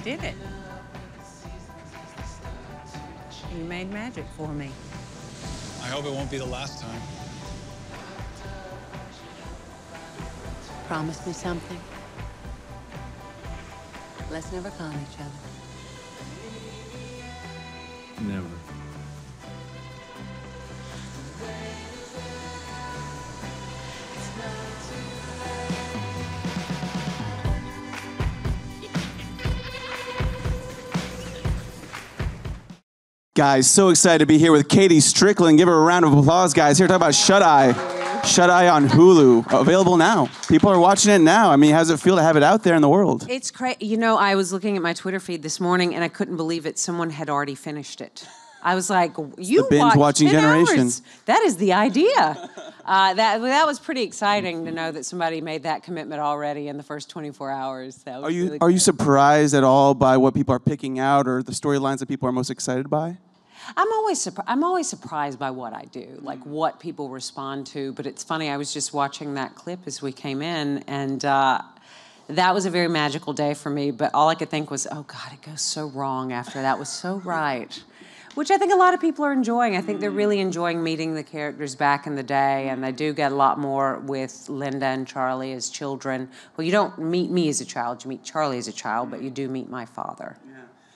did it. You made magic for me. I hope it won't be the last time. Promise me something. Let's never call each other. Never. Guys, so excited to be here with KaDee Strickland. Give her a round of applause, guys. Here to talk about Shut Eye. Shut Eye on Hulu. Available now. People are watching it now. I mean, how does it feel to have it out there in the world? It's crazy. You know, I was looking at my Twitter feed this morning, and I couldn't believe it. Someone had already finished it. I was like, you the binge-watching generation. Hours. That is the idea. That was pretty exciting to know that somebody made that commitment already in the first 24 hours. That was really Are you surprised at all by what people are picking out or the storylines that people are most excited by? I'm always surprised by what I do, like what people respond to. But it's funny, I was just watching that clip as we came in, and that was a very magical day for me. But all I could think was, oh God, it goes so wrong after that was so right. Which I think a lot of people are enjoying. I think they're really enjoying meeting the characters back in the day, and they do get a lot more with Linda and Charlie as children. Well, you don't meet me as a child, you meet Charlie as a child, but you do meet my father.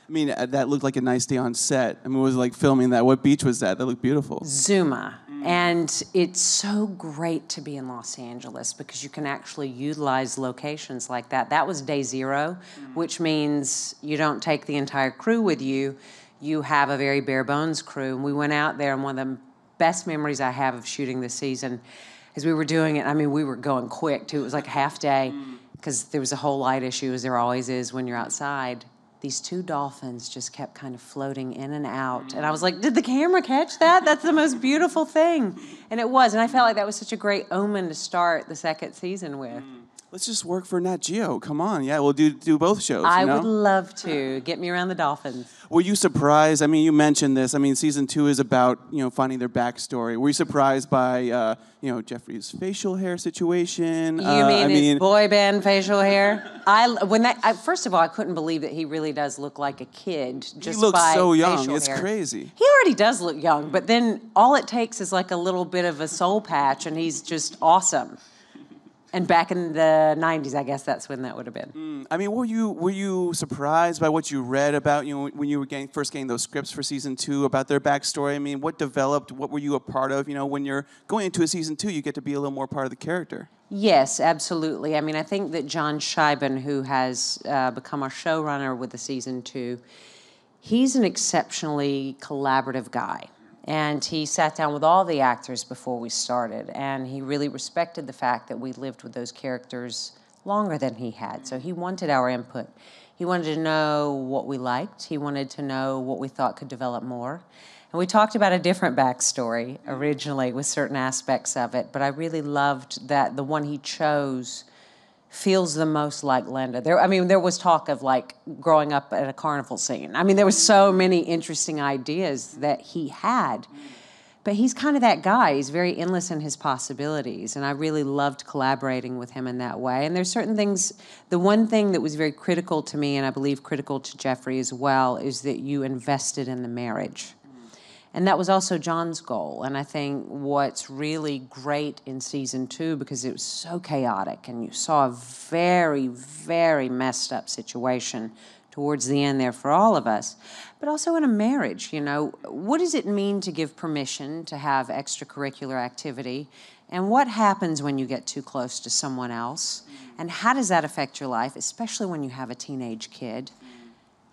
I mean, that looked like a nice day on set. I mean, it was like filming that. What beach was that? That looked beautiful. Zuma. And it's so great to be in Los Angeles because you can actually utilize locations like that. That was day zero, which means you don't take the entire crew with you. You have a very bare bones crew. And we went out there, and one of the best memories I have of shooting this season is we were doing it. I mean, we were going quick, too. It was like a half day because there was a whole light issue, as there always is when you're outside. These two dolphins just kept kind of floating in and out. And I was like, did the camera catch that? That's the most beautiful thing. And it was. And I felt like that was such a great omen to start the second season with. Let's just work for Nat Geo. Come on. Yeah, we'll do both shows. I would love to. Get me around the dolphins. Were you surprised? I mean, you mentioned this. I mean, season 2 is about, finding their backstory. Were you surprised by, Jeffrey's facial hair situation? You mean his boy band facial hair? First of all, I couldn't believe that he really does look like a kid. Just he looks by so young. facial It's hair. crazy. He already does look young, but then all it takes is like a little bit of a soul patch, and he's just awesome. And back in the 90s, I guess that's when that would have been. I mean, were you surprised by what you read about, when you were first getting those scripts for season 2 about their backstory? I mean, what developed? What were you a part of? When you're going into a season 2, you get to be a little more part of the character. Yes, absolutely. I mean, I think that John Scheiben, who has become our showrunner with the season 2, he's an exceptionally collaborative guy. And he sat down with all the actors before we started, and he really respected the fact that we lived with those characters longer than he had. So he wanted our input. He wanted to know what we liked. He wanted to know what we thought could develop more. And we talked about a different backstory originally with certain aspects of it, but I really loved that the one he chose feels the most like Linda. There was talk of like growing up at a carnival scene. I mean, there were so many interesting ideas that he had. But he's kind of that guy. He's very endless in his possibilities. And I really loved collaborating with him in that way. And there's certain things, the one thing that was very critical to me, and I believe critical to Jeffrey as well, is that you invested in the marriage. And that was also John's goal. And I think what's really great in season 2, because it was so chaotic and you saw a very, very messed up situation towards the end there for all of us, but also in a marriage, what does it mean to give permission to have extracurricular activity? And what happens when you get too close to someone else? And how does that affect your life, especially when you have a teenage kid?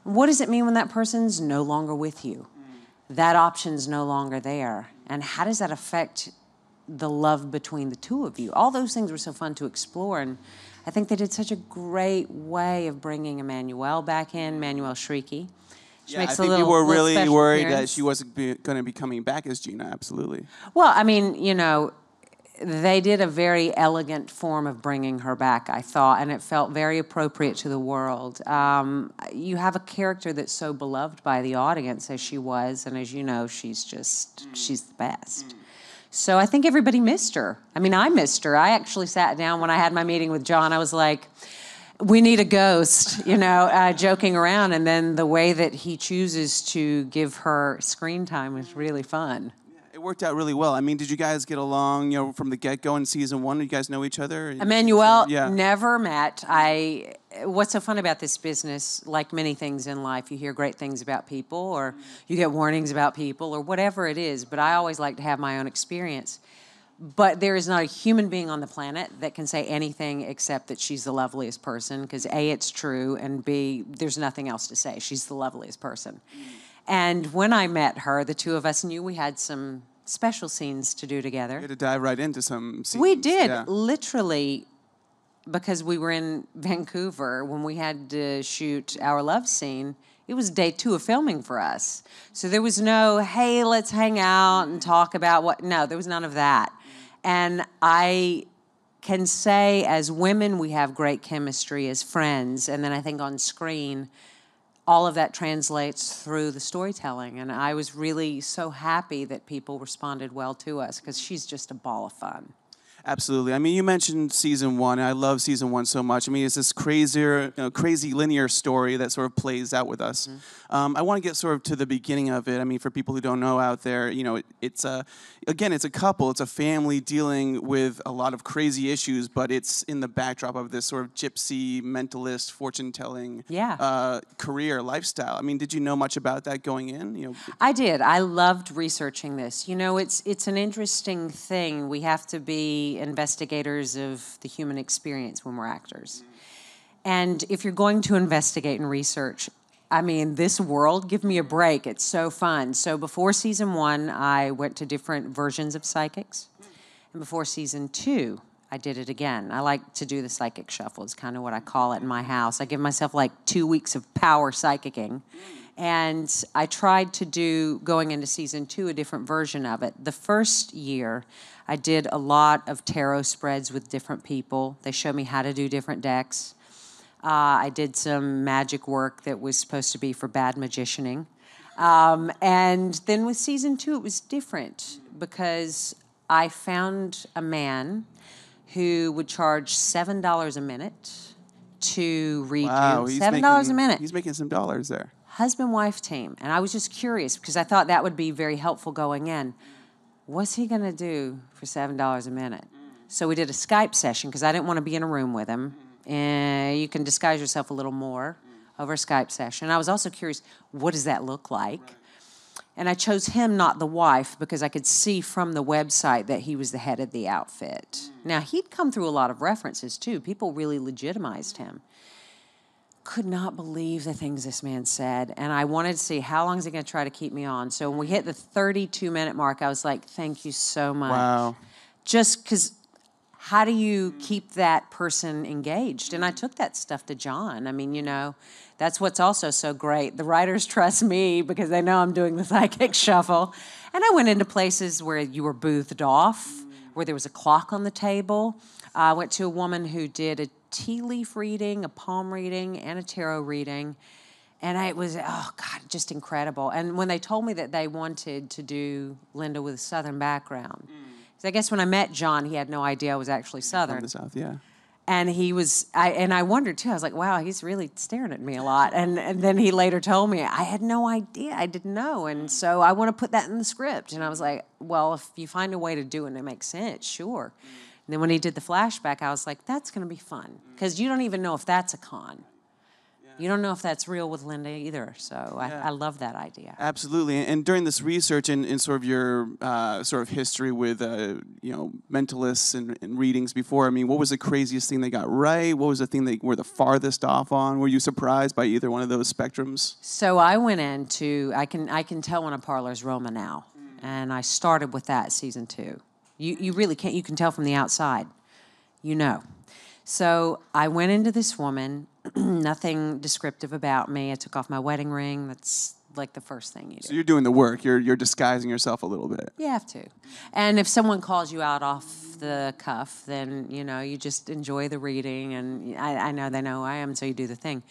What does it mean when that person's no longer with you? That option's no longer there. And how does that affect the love between the two of you? All those things were so fun to explore, and I think they did such a great way of bringing Emmanuelle back in, Emmanuelle Shrieky. I think people were really worried that she wasn't going to be coming back as Gina, absolutely. Well, I mean, they did a very elegant form of bringing her back, I thought, and it felt very appropriate to the world. You have a character that's so beloved by the audience as she was, and as you know, she's the best. So I think everybody missed her. I mean, I missed her. I actually sat down when I had my meeting with John. I was like, we need a ghost, joking around. And then the way that he chooses to give her screen time is really fun. It worked out really well. I mean, did you guys get along, from the get-go in season 1? Did you guys know each other? Emmanuel, Yeah. never met. What's so fun about this business, like many things in life, you hear great things about people, or you get warnings about people, or whatever it is, but I always like to have my own experience. But there is not a human being on the planet that can say anything except that she's the loveliest person, because A, it's true, and B, there's nothing else to say. She's the loveliest person. And when I met her, the two of us knew we had some special scenes to do together. You had to dive right into some scenes. We did, yeah. literally, because we were in Vancouver when we had to shoot our love scene. It was day 2 of filming for us. So there was no, hey, let's hang out and talk about what. No, there was none of that. And I can say, as women, we have great chemistry as friends. And then I think on screen, all of that translates through the storytelling. And I was really so happy that people responded well to us, because she's just a ball of fun. Absolutely. I mean, you mentioned season 1. I love season 1 so much. I mean, it's this crazy linear story that sort of plays out with us. Mm-hmm. I want to get sort of to the beginning of it. I mean, for people who don't know out there, it's a couple, it's a family dealing with a lot of crazy issues, but it's in the backdrop of this sort of gypsy, mentalist, fortune-telling career, lifestyle. I mean, did you know much about that going in? I did. I loved researching this. It's an interesting thing. We have to be investigators of the human experience when we're actors. And if you're going to investigate and research, I mean, this world, give me a break. It's so fun. So before season 1, I went to different versions of psychics. And before season 2, I did it again. I like to do the psychic shuffle. It's kind of what I call it in my house. I give myself like 2 weeks of power psychicking. And I tried to do, going into season 2, a different version of it. The first year, I did a lot of tarot spreads with different people. They showed me how to do different decks. I did some magic work that was supposed to be for bad magicianing. And then with season 2, it was different, because I found a man who would charge $7 a minute to read you. $7 a minute. He's making some dollars there. Husband-wife team. And I was just curious, because I thought that would be very helpful going in. What's he going to do for $7 a minute? So we did a Skype session, because I didn't want to be in a room with him. And you can disguise yourself a little more over a Skype session. I was also curious, what does that look like? And I chose him, not the wife, because I could see from the website that he was the head of the outfit. Now, he'd come through a lot of references, too. People really legitimized him. Could not believe the things this man said. And I wanted to see, how long is he going to try to keep me on? So when we hit the 32-minute mark, I was like, thank you so much. Wow. Just because, how do you keep that person engaged? And I took that stuff to John. I mean, that's what's also so great. The writers trust me because they know I'm doing the psychic shuffle. And I went into places where you were boothed off, where there was a clock on the table. I went to a woman who did a tea leaf reading, a palm reading, and a tarot reading. And it was, oh, God, just incredible. And when they told me that they wanted to do Linda with a Southern background, so I guess when I met John, he had no idea I was actually Southern. From the South, yeah. And he was, I wondered, too. I was like, wow, he's really staring at me a lot. And then he later told me, I had no idea. I didn't know. And so I want to put that in the script. And I was like, well, if you find a way to do it and it makes sense, sure. And then when he did the flashback, I was like, that's going to be fun. Because you don't even know if that's a con. You don't know if that's real with Linda either. So I love that idea. Absolutely. And during this research and sort of your sort of history with, mentalists and readings before, I mean, what was the craziest thing they got right? What was the thing they were the farthest off on? Were you surprised by either one of those spectrums? So I went into, I can tell when a parlor's Roma now. And I started with that season 2. You really can't. You can tell from the outside. So I went into this woman, nothing descriptive about me. I took off my wedding ring. That's like the first thing you do. So you're doing the work. You're disguising yourself a little bit. You have to. And if someone calls you out off the cuff, then, you just enjoy the reading. And I know they know who I am, so you do the thing.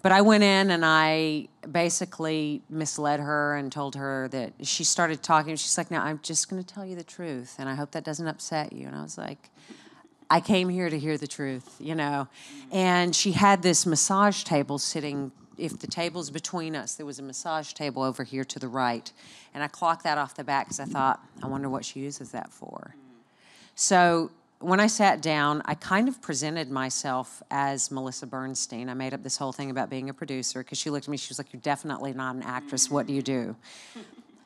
But I went in and I basically misled her and told her that she started talking. She's like, now I'm just going to tell you the truth, and I hope that doesn't upset you. And I was like, I came here to hear the truth, you know. And she had this massage table sitting, if the table's between us, there was a massage table over here to the right. And I clocked that off the back because I thought, I wonder what she uses that for. So when I sat down, I kind of presented myself as Melissa Bernstein. I made up this whole thing about being a producer because she looked at me, she was like, you're definitely not an actress. What do you do?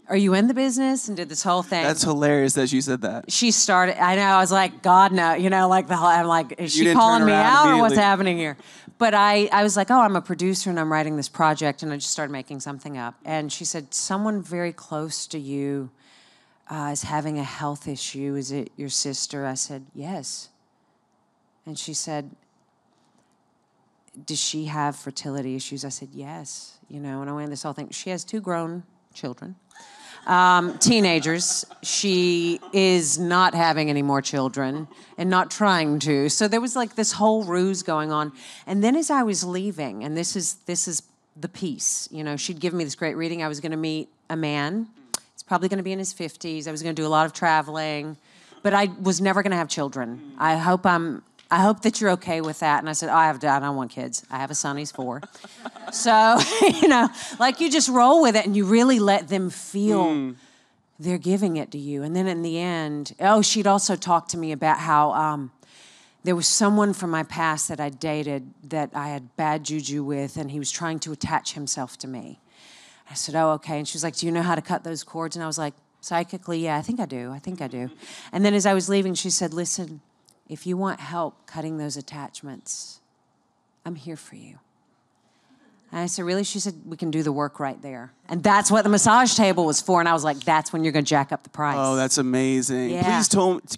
Are you in the business? And did this whole thing. That's hilarious that she said that. She started, I know, I was like, God, no. You know, like the whole, I'm like, is she calling me out or what's happening here? But I was like, oh, I'm a producer and I'm writing this project. And I just started making something up. And she said, someone very close to you is having a health issue. Is it your sister? I said, yes. And she said, does she have fertility issues? I said, yes. You know, and I went this whole thing. She has 2 grown children, teenagers. She is not having any more children and not trying to. So there was like this whole ruse going on. And then as I was leaving, and this is the piece, you know, she'd given me this great reading. I was going to meet a man. Probably going to be in his 50s. I was going to do a lot of traveling, but I was never going to have children. I hope that you're okay with that. And I said, I don't want kids. I have a son, he's 4. So, you know, like you just roll with it and you really let them feel they're giving it to you. And then in the end, she'd also talked to me about how there was someone from my past that I dated that I had bad juju with, and he was trying to attach himself to me. I said, oh, okay. And she was like, do you know how to cut those cords? And I was like, psychically, yeah, I think I do. And then as I was leaving, she said, listen, if you want help cutting those attachments, I'm here for you. And I said, really? She said, we can do the work right there. And that's what the massage table was for. And I was like, that's when you're going to jack up the price. Oh, that's amazing. Yeah.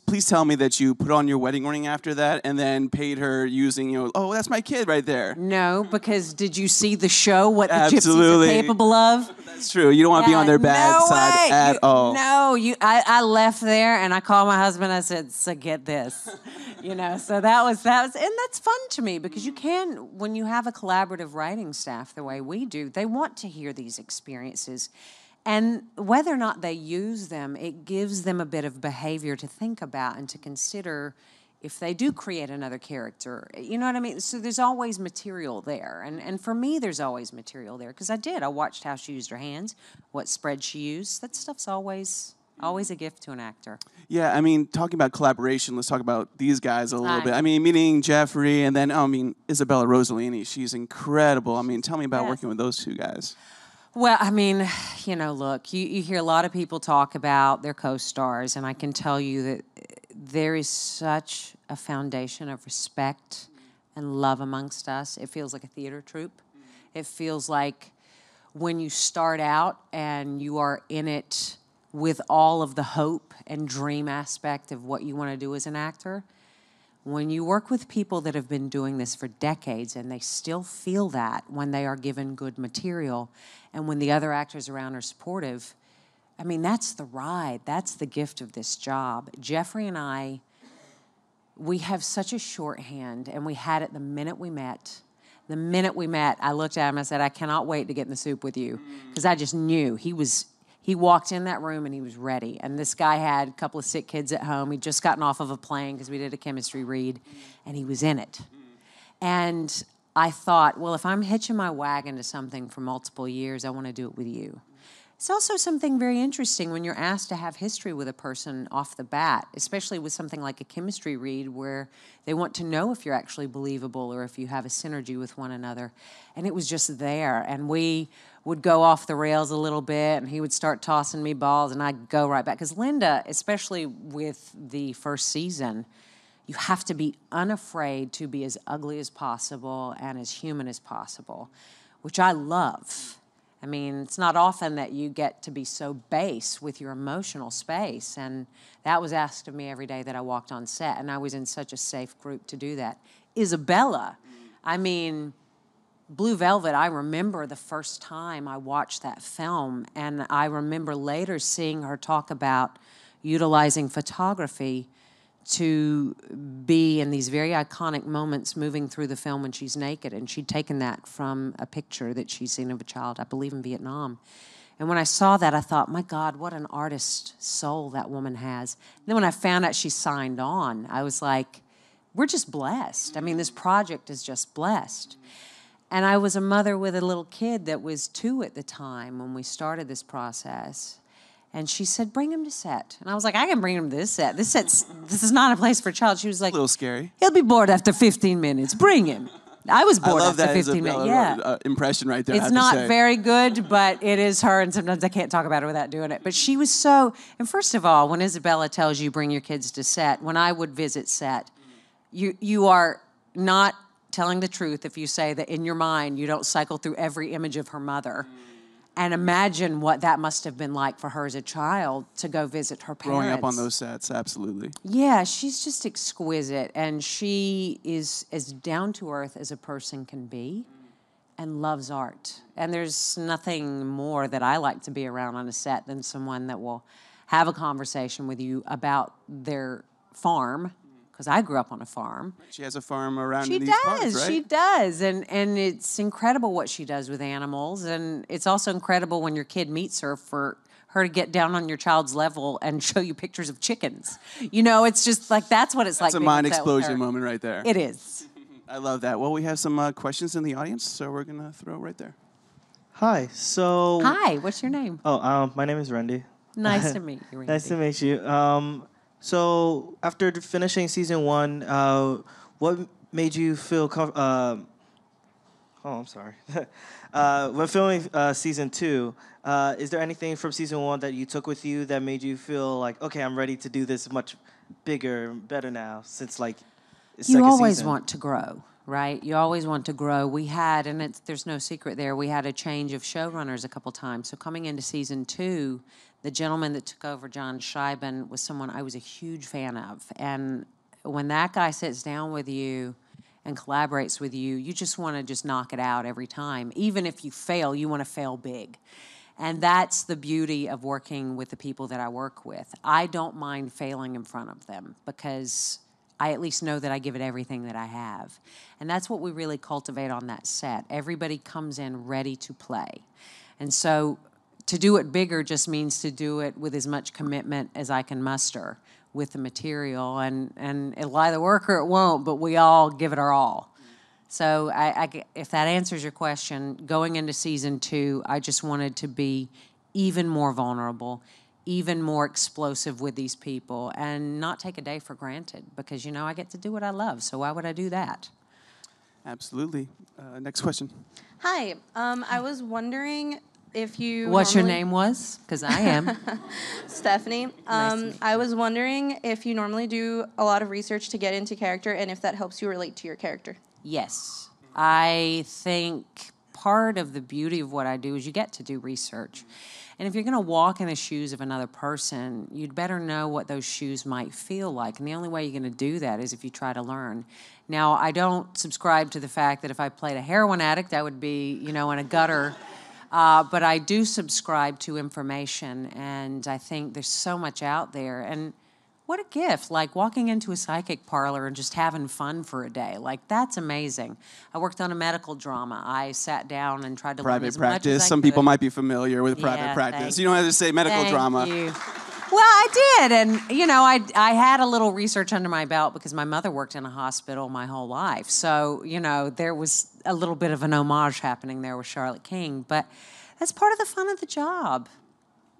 Please tell me that you put on your wedding ring after that and then paid her using, you know, oh, that's my kid right there. No, because did you see the show, what the Absolutely. gypsies are capable of? That's true. You don't want to be on their bad side at all. No, I left there and I called my husband. I said, so get this. You know, so that was, and that's fun to me because you can, when you have a collaborative writing staff the way we do, they want to hear these experiences. And whether or not they use them, it gives them a bit of behavior to think about and to consider if they do create another character. You know what I mean? So there's always material there. And for me, there's always material there because I watched how she used her hands, what spread she used. That stuff's always a gift to an actor. Yeah, I mean, talking about collaboration, let's talk about these guys a little bit. I mean, meeting Jeffrey and then, Isabella Rossellini, she's incredible. I mean, tell me about working with those 2 guys. Well, I mean, you know, look, you hear a lot of people talk about their co-stars, and I can tell you that there is such a foundation of respect and love amongst us. It feels like a theater troupe. It feels like when you start out and you are in it with all of the hope and dream aspect of what you want to do as an actor, when you work with people that have been doing this for decades and they still feel that when they are given good material and when the other actors around are supportive, I mean, that's the ride. That's the gift of this job. Jeffrey and I, we have such a shorthand, and we had it the minute we met. The minute we met, I looked at him and I said, I cannot wait to get in the soup with you because I just knew he walked in that room and he was ready. And this guy had a couple of sick kids at home. He'd just gotten off of a plane because we did a chemistry read, and he was in it. And I thought, well, if I'm hitching my wagon to something for multiple years, I want to do it with you. It's also something very interesting when you're asked to have history with a person off the bat, especially with something like a chemistry read where they want to know if you're actually believable or if you have a synergy with one another. And it was just there. And we would go off the rails a little bit, and he would start tossing me balls, and I'd go right back. Because Linda, especially with the first season, you have to be unafraid to be as ugly as possible and as human as possible, which I love. I mean, it's not often that you get to be so base with your emotional space, and that was asked of me every day that I walked on set, and I was in such a safe group to do that. Isabella, I mean, Blue Velvet, I remember the first time I watched that film, and I remember later seeing her talk about utilizing photography to be in these very iconic moments moving through the film when she's naked. And she'd taken that from a picture that she'd seen of a child, I believe in Vietnam. And when I saw that, I thought, my God, what an artist soul that woman has. And then when I found out she signed on, I was like, we're just blessed. I mean, this project is just blessed. And I was a mother with a little kid that was 2 at the time when we started this process. And she said, bring him to set. And I was like, I can bring him to this set. This is not a place for a child. She was like, A little scary. He'll be bored after 15 minutes. Bring him. I was bored I love after that 15 minutes. Isabella Yeah. impression right there. I It's have to not say. very good, but it is her, and sometimes I can't talk about it without doing it. But she was so, and first of all, when Isabella tells you bring your kids to set, when I would visit set, you are not telling the truth if you say that in your mind you don't cycle through every image of her mother. And imagine what that must have been like for her as a child to go visit her parents. Growing up on those sets, absolutely. Yeah, she's just exquisite, and she is as down-to-earth as a person can be and loves art. And there's nothing more that I like to be around on a set than someone that will have a conversation with you about their farm, because I grew up on a farm. She has a farm around She in these does, parts, right? she does. And it's incredible what she does with animals. And it's also incredible when your kid meets her for her to get down on your child's level and show you pictures of chickens. You know, it's just like, that's what it's like. It's a being on mind set with her. explosion moment right there. It is. I love that. Well, we have some questions in the audience, so we're going to throw right there. Hi. So. Hi, what's your name? Oh, my name is Randy. Nice to meet you, Randy. Nice to meet you. So after finishing season 1, what made you feel oh, I'm sorry. When filming season 2, is there anything from season 1 that you took with you that made you feel like, okay, I'm ready to do this much bigger, better now, since like it's You second always season? want to grow, right? You always want to grow. We had, and there's no secret there, we had a change of showrunners a couple times. So coming into season 2, the gentleman that took over, John Scheiben, was someone I was a huge fan of. And when that guy sits down with you and collaborates with you, you just want to just knock it out every time. Even if you fail, you want to fail big. And that's the beauty of working with the people that I work with. I don't mind failing in front of them because I at least know that I give it everything that I have. And that's what we really cultivate on that set. Everybody comes in ready to play. And so to do it bigger just means to do it with as much commitment as I can muster with the material. And it'll either work or it won't, but we all give it our all. So if that answers your question, going into season 2, I just wanted to be even more vulnerable, even more explosive with these people, and not take a day for granted because, you know, I get to do what I love, so why would I do that? Absolutely. Next question. Hi. I was wondering if you... What your name was? Because I am. Stephanie. Nice to meet you. I was wondering if you normally do a lot of research to get into character and if that helps you relate to your character. Yes. I think part of the beauty of what I do is you get to do research. And if you're going to walk in the shoes of another person, you'd better know what those shoes might feel like. And the only way you're going to do that is if you try to learn. Now, I don't subscribe to the fact that if I played a heroin addict, I would be, you know, in a gutter. But I do subscribe to information, and I think there's so much out there. And what a gift, like walking into a psychic parlor and just having fun for a day. Like, that's amazing. I worked on a medical drama. I sat down and tried to learn Private as much as practice. I Some people could. might be familiar with private Yeah, practice. thank You don't have to say medical Thank drama. you. Well, I did, and you know, I had a little research under my belt because my mother worked in a hospital my whole life. So, you know, there was a little bit of an homage happening there with Charlotte King, but that's part of the fun of the job.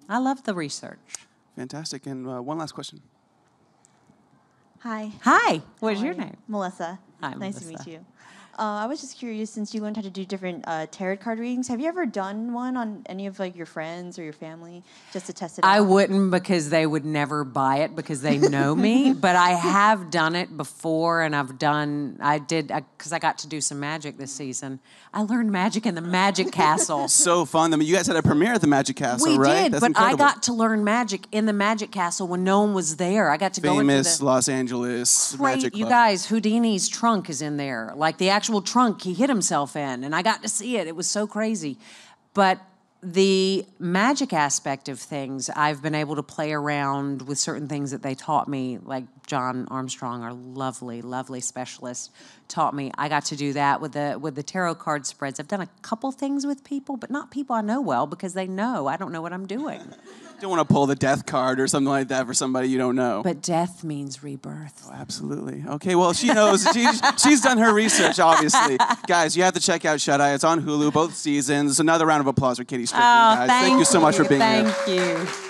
I love the research. Fantastic. And one last question. Hi. Hi, what's How your are you? name? Melissa. Hi, Nice to Melissa. meet you. I was just curious, since you learned how to do different tarot card readings, have you ever done one on any of like your friends or your family just to test it out? I wouldn't because they would never buy it because they know me, but I have done it before, and I did, because I got to do some magic this season. I learned magic in the Magic Castle. So fun. I mean, you guys had a premiere at the Magic Castle, We right? did, That's but incredible. I got to learn magic in the Magic Castle when no one was there. I got to go into Famous the Los Angeles great, Magic you Club. guys, Houdini's trunk is in there. Like the actual trunk he hid himself in, and I got to see it. It was so crazy. But the magic aspect of things, I've been able to play around with certain things that they taught me, like John Armstrong, our lovely, lovely specialist, taught me. I got to do that with the tarot card spreads. I've done a couple things with people, but not people I know well because they know I don't know what I'm doing. Don't want to pull the death card or something like that for somebody you don't know. But death means rebirth. Oh, absolutely. Okay, well, she knows. She's done her research, obviously. Guys, you have to check out Shut Eye. It's on Hulu, both seasons. Another round of applause for KaDee Strickland, guys. Thank you so much for being here. Thank you.